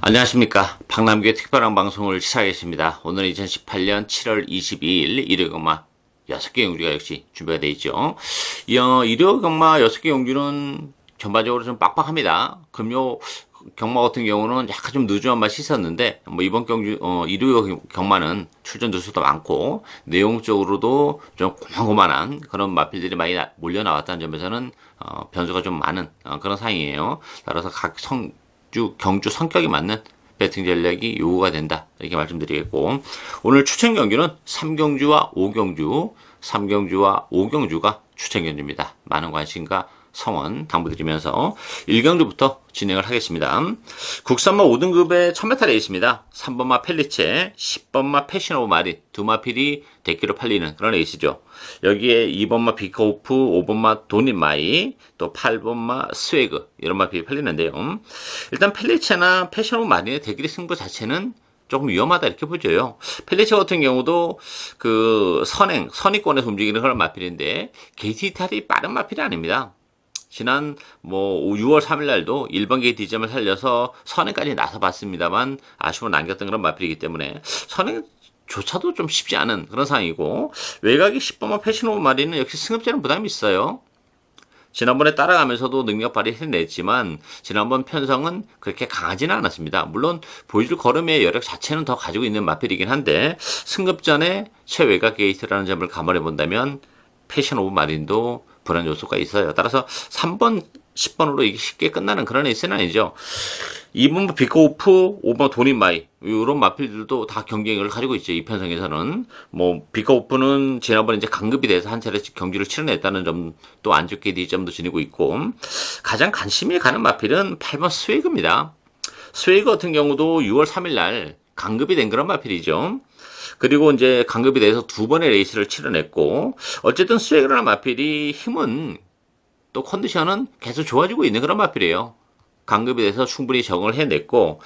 안녕하십니까. 박남규의 특별한 방송을 시작하겠습니다. 오늘은 2018년 7월 22일 일요경마 6개 용주가 역시 준비가 되어 있죠. 일요경마 6개 용주는 전반적으로 좀 빡빡합니다. 금요 경마 같은 경우는 약간 좀 느슨한 맛이 있었는데, 이번 일요 경마는 출전 두수도 많고, 내용적으로도 좀 고만고만한 그런 마필들이 많이 몰려 나왔다는 점에서는, 변수가 좀 많은, 그런 상황이에요. 따라서 각 경주 성격이 맞는 배팅 전략이 요구가 된다. 이렇게 말씀드리겠고, 오늘 추천 경주는 3경주와 5경주, 3경주와 5경주가 추천 경주입니다. 많은 관심과 성원 당부드리면서 1경주부터 진행을 하겠습니다. 국산마 5등급의 1000m 레이스입니다. 3번마 펠리체, 10번마 패션오브 마린 두 마필이 대기로 팔리는 그런 레이스죠. 여기에 2번마 비커오프, 5번마 돈인마이, 또 8번마 스웨그 이런 마필이 팔리는데요. 일단 펠리체나 패션오브 마린의 대기리 승부 자체는 조금 위험하다 이렇게 보죠요. 펠리체 같은 경우도 그 선의권에서 움직이는 그런 마필인데 게이트 이탈이 빠른 마필이 아닙니다. 지난 6월 3일 날도 1번 게이트 지점을 살려서 선행까지 나서 봤습니다만 아쉬움을 남겼던 그런 마필이기 때문에 선행조차도 좀 쉽지 않은 그런 상황이고, 외곽이 10번만 패션오브 마리는 역시 승급제는 부담이 있어요. 지난번에 따라가면서도 능력 발휘해냈지만 지난번 편성은 그렇게 강하지는 않았습니다. 물론 보여줄 걸음의 여력 자체는 더 가지고 있는 마필이긴 한데 승급전에 최외곽 게이트라는 점을 감안해 본다면 패션 오브 마린도 불안 요소가 있어요. 따라서 3번, 10번으로 이게 쉽게 끝나는 그런 에이스는 아니죠. 2번 비커오프, 5번 돈인마이 이런 마필들도 다 경쟁력을 가지고 있죠. 이 편성에서는 비커오프는 지난번에 이제 강급이 돼서 한 차례 경주를 치러냈다는 점도 안 좋게 D점도 지니고 있고, 가장 관심이 가는 마필은 8번 스웨그입니다. 스웨그 같은 경우도 6월 3일 날 강급이 된 그런 마필이죠. 그리고 이제 강급이 돼서 두 번의 레이스를 치러냈고, 어쨌든 스웨그라는 마필이 힘은 또 컨디션은 계속 좋아지고 있는 그런 마필이에요. 강급이 돼서 충분히 적응을 해냈고,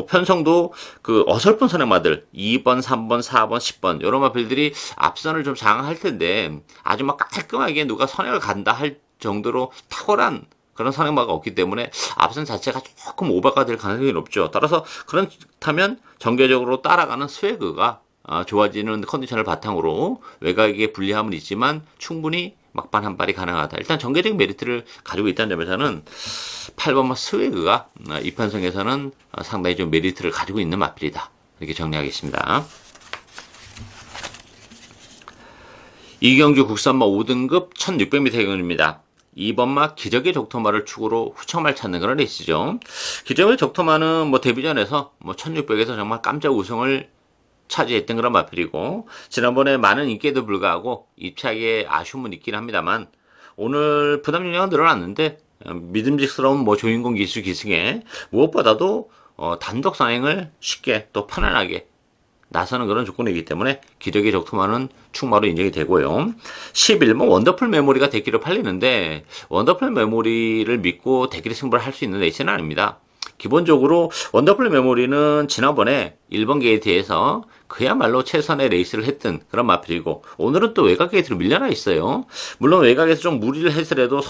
편성도 그 어설픈 선행마들 2번, 3번, 4번, 10번 이런 마필들이 앞선을 좀 장악할 텐데 아주 막 깔끔하게 누가 선행을 간다 할 정도로 탁월한 그런 선행마가 없기 때문에 앞선 자체가 조금 오버가 될 가능성이 높죠. 따라서 그렇다면 정교적으로 따라가는 스웨그가 좋아지는 컨디션을 바탕으로 외곽에 불리함은 있지만 충분히 막판 한 발이 가능하다. 일단 전개적인 메리트를 가지고 있다는 점에서는 8번마 스웨그가 이 편성에서는 상당히 좀 메리트를 가지고 있는 마필이다. 이렇게 정리하겠습니다. 이경주 국산마 5등급 1600m 경주입니다. 2번마 기적의 적토마를 축으로 후청말 찾는 그런 레이스죠. 기적의 적토마는 데뷔전에서 1600에서 정말 깜짝 우승을 차지했던 그런 마필이고, 지난번에 많은 인기에도 불구하고 입착에 아쉬움은 있긴 합니다만 오늘 부담 용량은 늘어났는데 믿음직스러운 조인공 기수 기승에 무엇보다도 단독 선행을 쉽게 또 편안하게 나서는 그런 조건이기 때문에 기적의 적토마는 충마로 인정이 되고요. 11번 원더풀 메모리가 대기로 팔리는데 원더풀 메모리를 믿고 대기를 승부를 할 수 있는 레이스는 아닙니다. 기본적으로 원더풀 메모리는 지난번에 1번 게이트에서 그야말로 최선의 레이스를 했던 그런 마필이고, 오늘은 또 외곽 게이트로 밀려나 있어요. 물론 외곽에서 좀 무리를 했으라도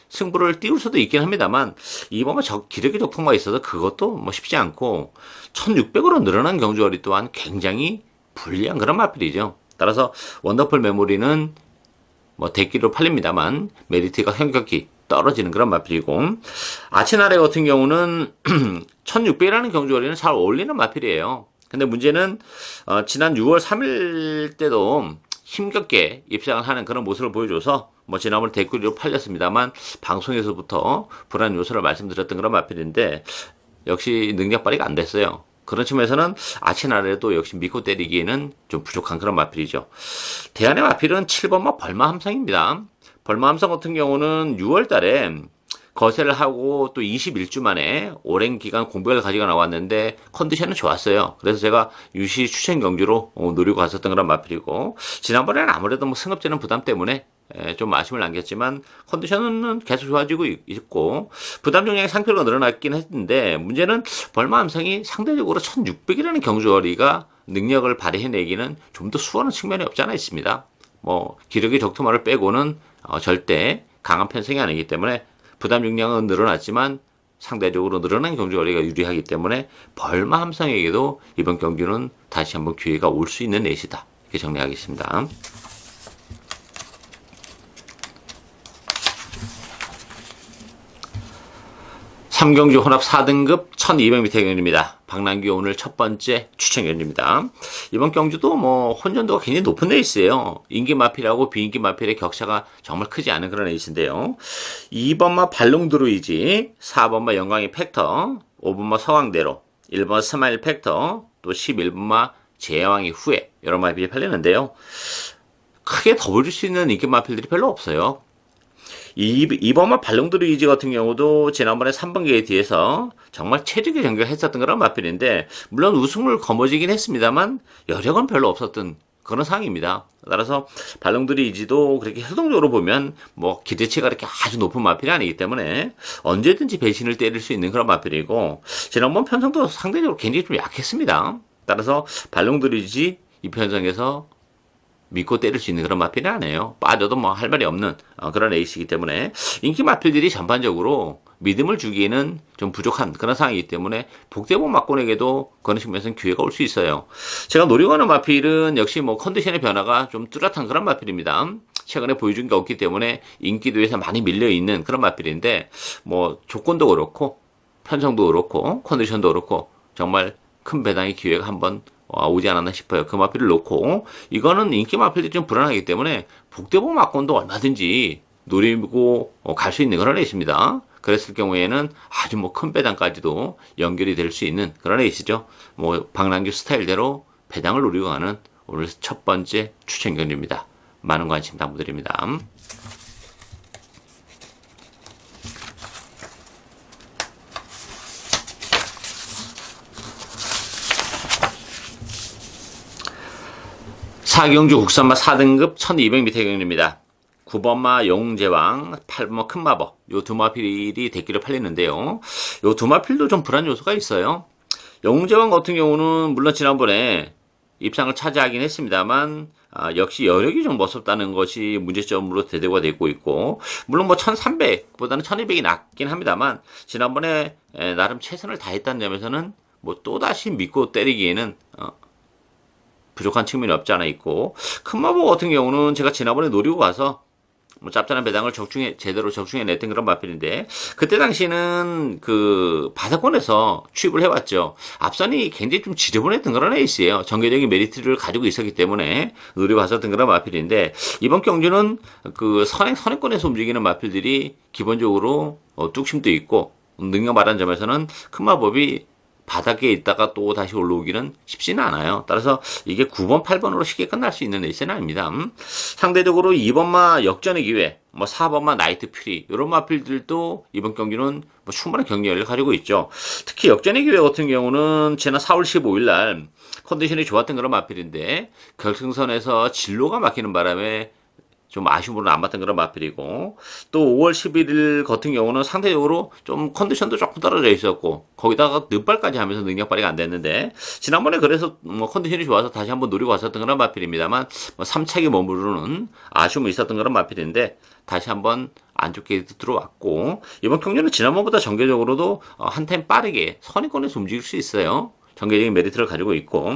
승부를 띄울 수도 있긴 합니다만 이번에 기력의 적통만 있어서 그것도 쉽지 않고 1600으로 늘어난 경주거리 또한 굉장히 불리한 그런 마필이죠. 따라서 원더풀 메모리는 대기로 팔립니다만 메리트가 현격히 떨어지는 그런 마필이고, 아치나레 같은 경우는 1600이라는 경주거리는 잘 어울리는 마필이에요. 근데 문제는 지난 6월 3일 때도 힘겹게 입상을 하는 그런 모습을 보여줘서 지난번에 대구리로 팔렸습니다만 방송에서부터 불안 요소를 말씀드렸던 그런 마필인데 역시 능력 발휘가 안 됐어요. 그런 측면에서는 아치나레도 역시 믿고 때리기에는 좀 부족한 그런 마필이죠. 대안의 마필은 7번마 벌마함성입니다. 벌마함성 같은 경우는 6월 달에 거세를 하고 또 21주 만에 오랜 기간 공백을 가지고 나왔는데 컨디션은 좋았어요. 그래서 제가 유시 추천 경주로 노리고 갔었던 그런 마필이고, 지난번에는 아무래도 승급제는 부담 때문에 좀 아쉬움을 남겼지만 컨디션은 계속 좋아지고 있고 부담 종량의 상표가 늘어났긴 했는데, 문제는 벌마함성이 상대적으로 1600이라는 경주거리가 능력을 발휘해내기는 좀 더 수월한 측면이 없지 않아 있습니다. 기력의 적토마를 빼고는 절대 강한 편성이 아니기 때문에 부담 용량은 늘어났지만 상대적으로 늘어난 경주 거리가 유리하기 때문에 벌마 함성에게도 이번 경주는 다시 한번 기회가 올 수 있는 레이스다. 이렇게 정리하겠습니다. 3경주 혼합 4등급 1200m 경주입니다. 박남규 오늘 첫 번째 추천 경주입니다. 이번 경주도 뭐 혼전도가 굉장히 높은 레이스예요. 인기 마필하고 비인기 마필의 격차가 정말 크지 않은 그런 레이스인데요. 2번마 발롱드루이지, 4번마 영광이 팩터, 5번마 서강대로, 1번 스마일 팩터, 또 11번마 제왕이 후회 여러 마필이 팔리는데요. 크게 더 줄 수 있는 인기 마필들이 별로 없어요. 2번마 발롱드루이지 같은 경우도 지난번에 3번 게이트에서 정말 체력의 경기를 했었던 그런 마필인데, 물론 우승을 거머쥐긴 했습니다만 여력은 별로 없었던 그런 상황입니다. 따라서 발롱드루이지도 그렇게 활동적으로 보면 뭐 기대치가 그렇게 아주 높은 마필이 아니기 때문에 언제든지 배신을 때릴 수 있는 그런 마필이고, 지난번 편성도 상대적으로 굉장히 좀 약했습니다. 따라서 발롱드루이지 이 편성에서 믿고 때릴 수 있는 그런 마필이 아니에요. 빠져도 뭐 할 말이 없는 그런 에이스이기 때문에 인기 마필들이 전반적으로 믿음을 주기에는 좀 부족한 그런 상황이기 때문에 복대본 막곤에게도 그런 측면에서는 기회가 올 수 있어요. 제가 노리고 하는 마필은 역시 뭐 컨디션의 변화가 좀 뚜렷한 그런 마필입니다. 최근에 보여준 게 없기 때문에 인기도에서 많이 밀려있는 그런 마필인데, 뭐 조건도 그렇고 편성도 그렇고 컨디션도 그렇고 정말 큰 배당의 기회가 한번 오지 않았나 싶어요. 그 마필을 놓고, 이거는 인기 마필들이 좀 불안하기 때문에 복대보 막건도 얼마든지 노리고 갈 수 있는 그런 레이스입니다. 그랬을 경우에는 아주 뭐 큰 배당까지도 연결이 될 수 있는 그런 레이스죠. 뭐 박남규 스타일대로 배당을 노리고 가는 오늘 첫 번째 추천 경주입니다. 많은 관심 당부드립니다. 4경주 국산마 4등급 1200m 경주입니다. 9번마 영웅제왕, 8번마 큰마법, 요 두 마필이 대기를 팔리는데요. 요 두 마필도 좀 불안 요소가 있어요. 영웅제왕 같은 경우는 물론 지난번에 입상을 차지하긴 했습니다만 역시 여력이 좀 멋없다는 것이 문제점으로 대두가 되고 있고, 물론 뭐 1300보다는 1200이 낫긴 합니다만 지난번에 나름 최선을 다했다는 점에서는 뭐 또다시 믿고 때리기에는 부족한 측면이 없지 않아 있고, 큰마법 같은 경우는 제가 지난번에 노리고 가서 뭐 짭짤한 배당을 제대로 적중해 냈던 그런 마필인데, 그때 당시는 그 바다권에서 취입을 해왔죠. 앞선이 굉장히 좀 지저분했던 그런 에이스예요. 전개적인 메리트를 가지고 있었기 때문에 노리고 갔었던 그런 마필인데, 이번 경주는 그 선행권에서 움직이는 마필들이 기본적으로 뚝심도 있고 능력 말하는 점에서는 큰마법이 바닥에 있다가 또 다시 올라오기는 쉽지는 않아요. 따라서 이게 9번, 8번으로 쉽게 끝날 수 있는 레이스는 아닙니다. 상대적으로 2번마 역전의 기회, 뭐 4번마 나이트 퓨리, 이런 마필들도 이번 경기는 뭐 충분한 경쟁력을 가지고 있죠. 특히 역전의 기회 같은 경우는 지난 4월 15일 날 컨디션이 좋았던 그런 마필인데, 결승선에서 진로가 막히는 바람에 좀 아쉬움으로 남았던 그런 마필이고, 또 5월 11일 같은 경우는 상대적으로 좀 컨디션도 조금 떨어져 있었고, 거기다가 늦발까지 하면서 능력 발휘가 안 됐는데, 지난번에 그래서 뭐 컨디션이 좋아서 다시 한번 노리고 왔었던 그런 마필입니다만, 뭐 3차기 머무르는 아쉬움이 있었던 그런 마필인데, 다시 한번 안쪽 게이트 들어왔고, 이번 경기는 지난번보다 전개적으로도 한 템 빠르게 선의권에서 움직일 수 있어요. 전개적인 메리트를 가지고 있고,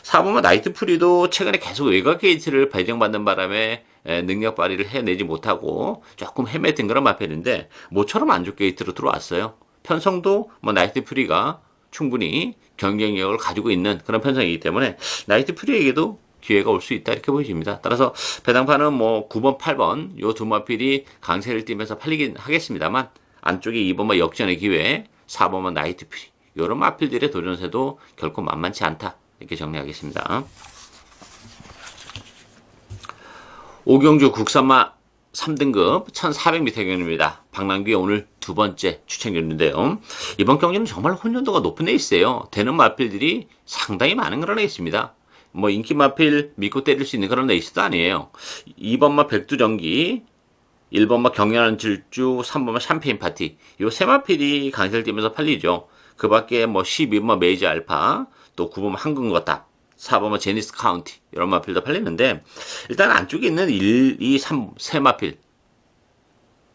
4번마 나이트 프리도 최근에 계속 외곽 게이트를 배정받는 바람에 능력 발휘를 해내지 못하고 조금 헤맸던 그런 마필인데, 모처럼 안쪽 게이트로 들어왔어요. 편성도 뭐 나이트 프리가 충분히 경쟁력을 가지고 있는 그런 편성이기 때문에 나이트 프리에게도 기회가 올 수 있다 이렇게 보여집니다. 따라서 배당판은 뭐 9번, 8번 요 두 마필이 강세를 띠면서 팔리긴 하겠습니다만, 안쪽에 2번마 역전의 기회, 4번마 나이트 프리, 이런 마필들의 도전세도 결코 만만치 않다 이렇게 정리하겠습니다. 5경주 국산마 3등급 1400m 경주입니다. 박남규의 오늘 두 번째 추천 경주인데요. 이번 경기는 정말 혼전도가 높은 레이스예요. 되는 마필들이 상당히 많은 그런 레이스입니다. 뭐 인기 마필 믿고 때릴 수 있는 그런 레이스도 아니에요. 2번마 백두전기, 1번마 경연한 질주, 3번마 샴페인 파티, 요 세 마필이 강세를 띠면서 팔리죠. 그 밖에 뭐 12번마 메이저 알파, 또 9번마 한국거탑, 4번마 제니스 카운티, 이런 마필도 팔리는데, 일단 안쪽에 있는 1, 2, 3, 세 마필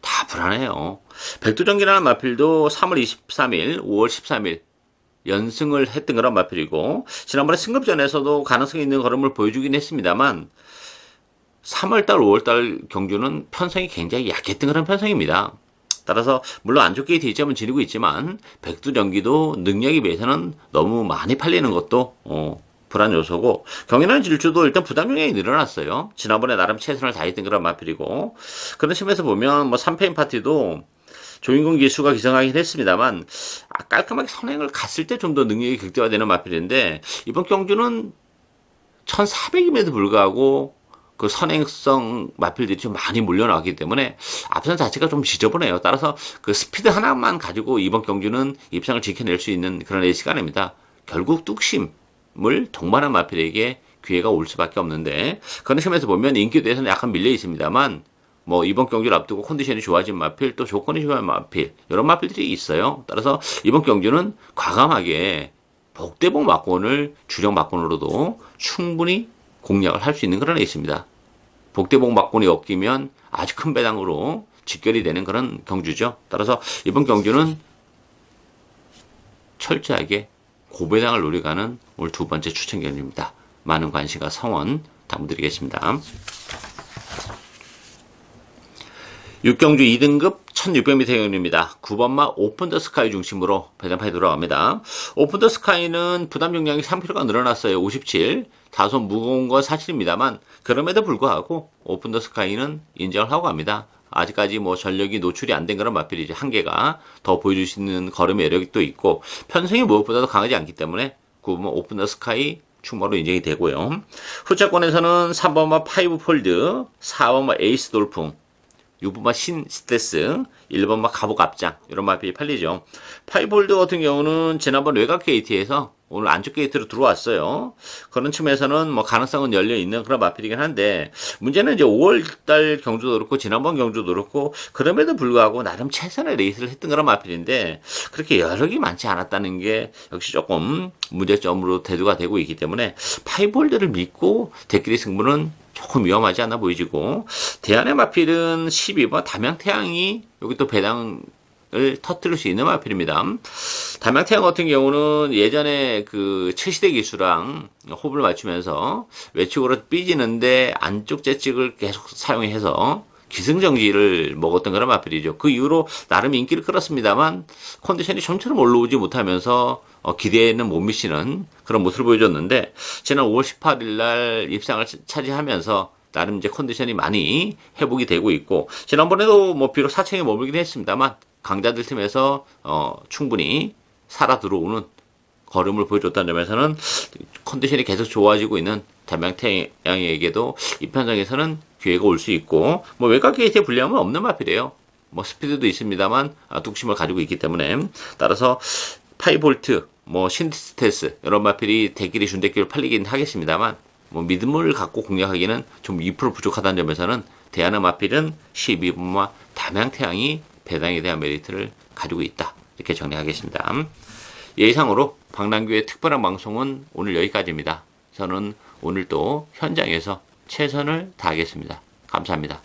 다 불안해요. 백두전기라는 마필도 3월 23일, 5월 13일 연승을 했던 그런 마필이고 지난번에 승급전에서도 가능성이 있는 걸음을 보여주긴 했습니다만 3월달, 5월달 경주는 편성이 굉장히 약했던 그런 편성입니다. 따라서 물론 안 좋게 대점은 지니고 있지만 백두전기도 능력에 비해서는 너무 많이 팔리는 것도 불안 요소고 경인한 질주도 일단 부담 영향이 늘어났어요. 지난번에 나름 최선을 다했던 그런 마필이고 그런 측면에서 보면 뭐 3패인 파티도 조인공 기수가 기성하긴 했습니다만 깔끔하게 선행을 갔을 때 좀 더 능력이 극대화되는 마필인데 이번 경주는 1400임에도 불구하고 그 선행성 마필들이 좀 많이 물려나왔기 때문에 앞선 자체가 좀 지저분해요. 따라서 그 스피드 하나만 가지고 이번 경주는 입상을 지켜낼 수 있는 그런 레이스가 아닙니다. 결국 뚝심을 동반한 마필에게 기회가 올 수밖에 없는데 그런 측면에서 보면 인기에 대해서는 약간 밀려 있습니다만 뭐 이번 경기를 앞두고 컨디션이 좋아진 마필 또 조건이 좋아진 마필 이런 마필들이 있어요. 따라서 이번 경주는 과감하게 복대복 막권을 주력 막권으로도 충분히 공략을 할 수 있는 그런 레이스입니다. 복대복 막권이 엮이면 아주 큰 배당으로 직결이 되는 그런 경주죠. 따라서 이번 경주는 철저하게 고배당을 노려가는 오늘 두 번째 추천 경주입니다. 많은 관심과 성원 당부드리겠습니다. 6경주 2등급 1600m 경주입니다. 9번마 오픈 더 스카이 중심으로 배당판이 돌아갑니다. 오픈 더 스카이는 부담 용량이 3kg가 늘어났어요. 57. 다소 무거운 건 사실입니다만 그럼에도 불구하고 오픈 더 스카이는 인정을 하고 갑니다. 아직까지 뭐 전력이 노출이 안 된 그런 마필이지 한계가 더 보여줄 수 있는 걸음 매력이 또 있고 편성이 무엇보다도 강하지 않기 때문에 9번마 오픈 더 스카이 충분로 인정이 되고요. 후차권에서는 3번마 파이브 폴드, 4번마 에이스 돌풍 6번마 신스테스, 1번마 가복 앞장 이런 마필이 팔리죠. 파이볼드 같은 경우는 지난번 외곽 게이트에서 오늘 안쪽 게이트로 들어왔어요. 그런 측면에서는 뭐 가능성은 열려있는 그런 마필이긴 한데 문제는 이제 5월달 경주도 그렇고 지난번 경주도 그렇고 그럼에도 불구하고 나름 최선의 레이스를 했던 그런 마필인데 그렇게 여력이 많지 않았다는 게 역시 조금 문제점으로 대두가 되고 있기 때문에 파이볼드를 믿고 대끼리 승부는 조금 위험하지 않아 보이지고 대안의 마필은 12번 담양태양이 여기 또 배당을 터뜨릴 수 있는 마필입니다. 담양태양 같은 경우는 예전에 그 최시대 기수랑 호흡을 맞추면서 외측으로 삐지는데 안쪽 재찍을 계속 사용해서 기승전기를 먹었던 그런 마필이죠. 그 이후로 나름 인기를 끌었습니다만 컨디션이 좀처럼 올라오지 못하면서 기대에는 못 미치는 그런 모습을 보여줬는데 지난 5월 18일 날 입상을 차지하면서 나름 이제 컨디션이 많이 회복이 되고 있고 지난번에도 뭐 비록 4층에 머물긴 했습니다만 강자들 팀에서 충분히 살아 들어오는 걸음을 보여줬다는 점에서는 컨디션이 계속 좋아지고 있는 담양태양에게도 이 편성에서는 기회가 올 수 있고 뭐 외곽 게이트에 불리함은 없는 마필이에요. 뭐 스피드도 있습니다만 뚝심을 가지고 있기 때문에 따라서 파이볼트 뭐 신스테스 이런 마필이 대끼리 준대끼를 팔리긴 하겠습니다만 뭐 믿음을 갖고 공략하기는 좀 2% 부족하다는 점에서는 대안의 마필은 12번마 담양태양이 배당에 대한 메리트를 가지고 있다 이렇게 정리하겠습니다. 예상으로 박남규의 특별한 방송은 오늘 여기까지입니다. 저는 오늘도 현장에서 최선을 다하겠습니다. 감사합니다.